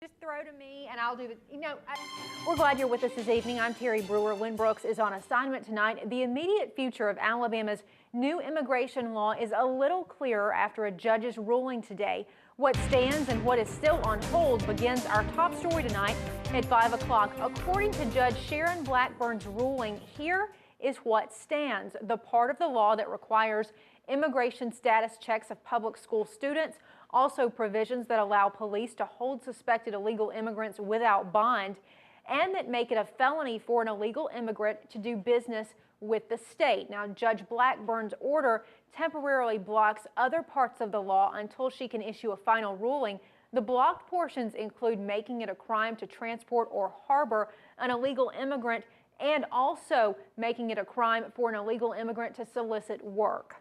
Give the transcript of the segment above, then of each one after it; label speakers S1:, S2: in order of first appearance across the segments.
S1: Just throw to me and I'll do the, we're glad you're with us this evening. I'm Terry Brewer. Lynn Brooks is on assignment tonight. The immediate future of Alabama's new immigration law is a little clearer after a judge's ruling today. What stands and what is still on hold begins our top story tonight at 5 o'clock. According to Judge Sharon Blackburn's ruling, here is what stands. The part of the law that requires immigration status checks of public school students, also provisions that allow police to hold suspected illegal immigrants without bond, and that make it a felony for an illegal immigrant to do business with the state. Now, Judge Blackburn's order temporarily blocks other parts of the law until she can issue a final ruling. The blocked portions include making it a crime to transport or harbor an illegal immigrant, and also making it a crime for an illegal immigrant to solicit work.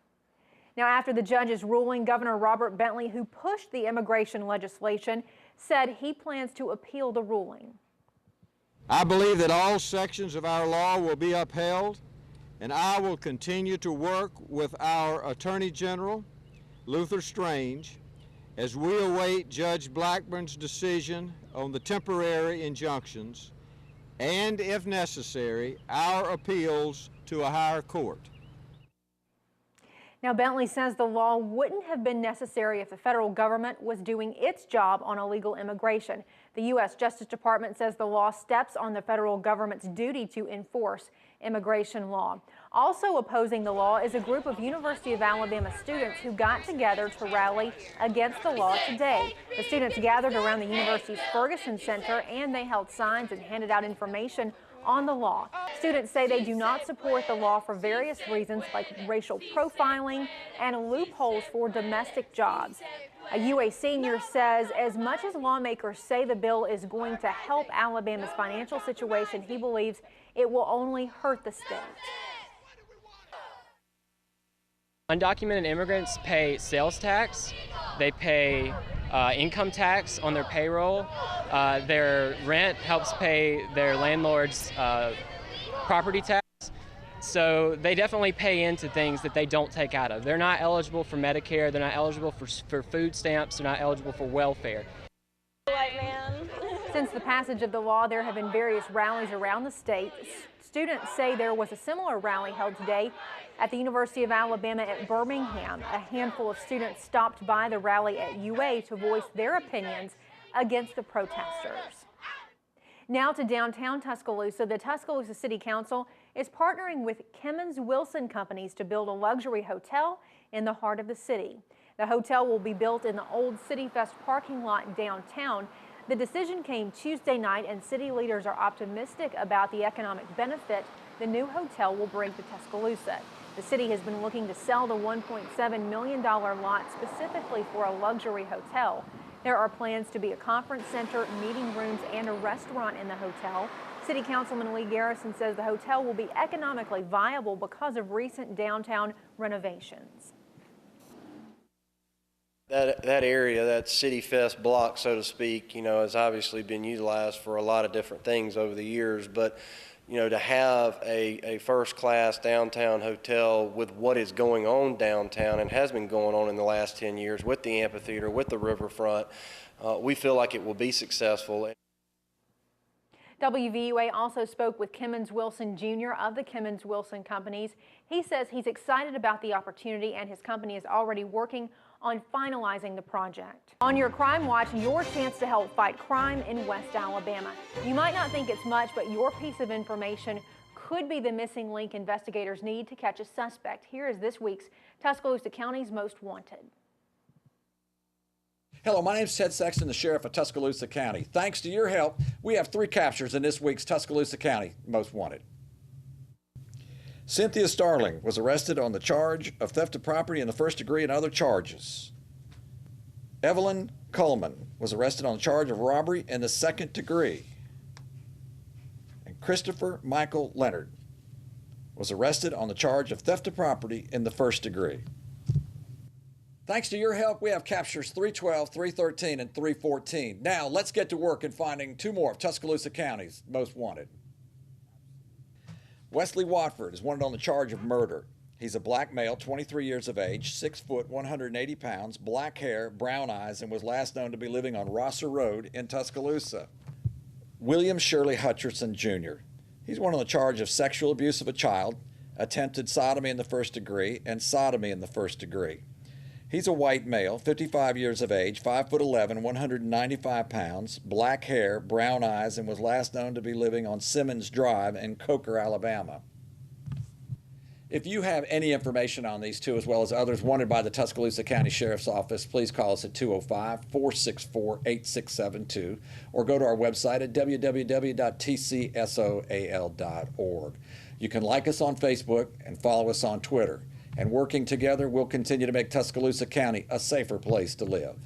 S1: Now, after the judge's ruling, Governor Robert Bentley, who pushed the immigration legislation, said he plans to appeal the ruling.
S2: I believe that all sections of our law will be upheld, and I will continue to work with our Attorney General, Luther Strange, as we await Judge Blackburn's decision on the temporary injunctions and, if necessary, our appeals to a higher court.
S1: Now, Bentley says the law wouldn't have been necessary if the federal government was doing its job on illegal immigration. The U.S. Justice Department says the law steps on the federal government's duty to enforce immigration law. Also opposing the law is a group of University of Alabama students who got together to rally against the law today. The students gathered around the university's Ferguson Center, and they held signs and handed out information on the law. Students say they do not support the law for various reasons like racial profiling and loopholes for domestic jobs. A UA senior says as much as lawmakers say the bill is going to help Alabama's financial situation, he believes it will only hurt the state.
S3: Undocumented immigrants pay sales tax, they pay income tax on their payroll, their rent helps pay their landlord's property tax, so they definitely pay into things that they don't take out of. They're not eligible for Medicare, they're not eligible for food stamps, they're not eligible for welfare.
S4: White man.
S1: Since the passage of the law, there have been various rallies around the state. Students say there was a similar rally held today at the University of Alabama at Birmingham. A handful of students stopped by the rally at UA to voice their opinions against the protesters. Now to downtown Tuscaloosa. The Tuscaloosa City Council is partnering with Kimmons Wilson Companies to build a luxury hotel in the heart of the city. The hotel will be built in the old City Fest parking lot downtown. The decision came Tuesday night, and city leaders are optimistic about the economic benefit the new hotel will bring to Tuscaloosa. The city has been looking to sell the $1.7 million lot specifically for a luxury hotel. There are plans to be a conference center, meeting rooms, and a restaurant in the hotel. City Councilman Lee Garrison says the hotel will be economically viable because of recent downtown renovations.
S5: That area, that City Fest block, so to speak, has obviously been utilized for a lot of different things over the years. But, to have a first-class downtown hotel with what is going on downtown and has been going on in the last 10 years with the amphitheater, with the riverfront, we feel like it will be successful.
S1: WVUA also spoke with Kimmons Wilson Jr. of the Kimmons Wilson Companies. He says he's excited about the opportunity, and his company is already working on finalizing the project. On your Crime Watch, your chance to help fight crime in West Alabama. You might not think it's much, but your piece of information could be the missing link investigators need to catch a suspect. Here is this week's Tuscaloosa County's Most Wanted.
S6: Hello, my name is Ted Sexton, the Sheriff of Tuscaloosa County. Thanks to your help, we have 3 captures in this week's Tuscaloosa County Most Wanted. Cynthia Starling was arrested on the charge of theft of property in the first degree and other charges. Evelyn Coleman was arrested on the charge of robbery in the second degree. And Christopher Michael Leonard was arrested on the charge of theft of property in the first degree. Thanks to your help, we have captures 312, 313, and 314. Now, let's get to work in finding 2 more of Tuscaloosa County's Most Wanted. Wesley Watford is wanted on the charge of murder. He's a black male, 23 years of age, 6 foot, 180 pounds, black hair, brown eyes, and was last known to be living on Rosser Road in Tuscaloosa. William Shirley Hutcherson, Jr. He's one on the charge of sexual abuse of a child, attempted sodomy in the first degree, and sodomy in the first degree. He's a white male, 55 years of age, 5'11", 195 pounds, black hair, brown eyes, and was last known to be living on Simmons Drive in Coker, Alabama. If you have any information on these two, as well as others wanted by the Tuscaloosa County Sheriff's Office, please call us at 205-464-8672 or go to our website at www.tcsoal.org. You can like us on Facebook and follow us on Twitter. And working together, we'll continue to make Tuscaloosa County a safer place to live.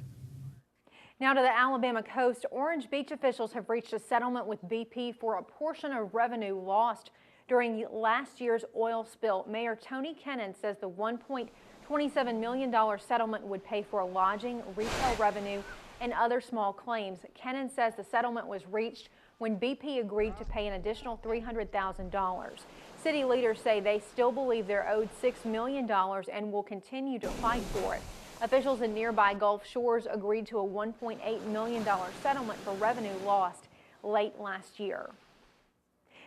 S1: Now to the Alabama coast, Orange Beach officials have reached a settlement with BP for a portion of revenue lost during last year's oil spill. Mayor Tony Kennan says the $1.27 million settlement would pay for lodging, retail revenue, and other small claims. Kennan says the settlement was reached when BP agreed to pay an additional $300,000. City leaders say they still believe they're owed $6 million and will continue to fight for it. Officials in nearby Gulf Shores agreed to a $1.8 million settlement for revenue lost late last year.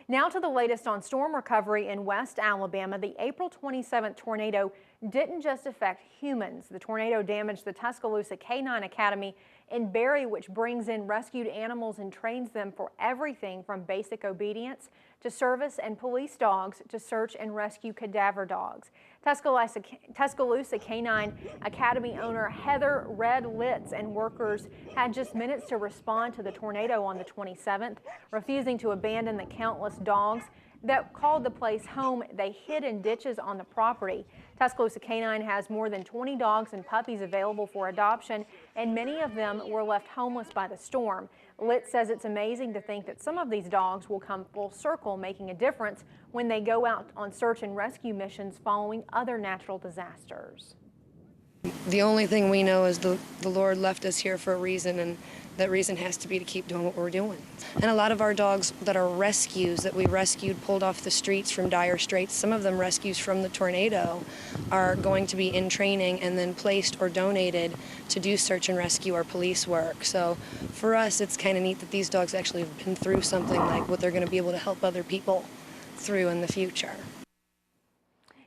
S1: Now to the latest on storm recovery in West Alabama. The April 27th tornado didn't just affect humans. The tornado damaged the Tuscaloosa Canine Academy in Berry, which brings in rescued animals and trains them for everything from basic obedience to service and police dogs to search and rescue cadaver dogs. Tuscaloosa Canine Academy owner Heather Red Litz and workers had just minutes to respond to the tornado on the 27th, refusing to abandon the countless dogs that called the place home. They hid in ditches on the property. Tuscaloosa Canine has more than 20 dogs and puppies available for adoption, and many of them were left homeless by the storm. Litz says it's amazing to think that some of these dogs will come full circle, making a difference when they go out on search and rescue missions following other natural disasters.
S7: The only thing we know is the Lord left us here for a reason, and that reason has to be to keep doing what we're doing. And a lot of our dogs that are rescues that we rescued, pulled off the streets from dire straits, some of them rescues from the tornado, are going to be in training and then placed or donated to do search and rescue or police work. So for us, it's kind of neat that these dogs actually have been through something like what they're going to be able to help other people through in the future.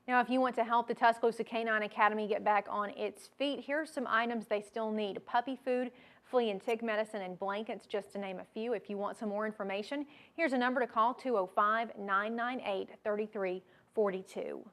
S1: Now, if you want to help the Tuscaloosa Canine Academy get back on its feet, here's some items they still need: puppy food, flea and tick medicine, and blankets, just to name a few. If you want some more information, here's a number to call: 205-998-3342.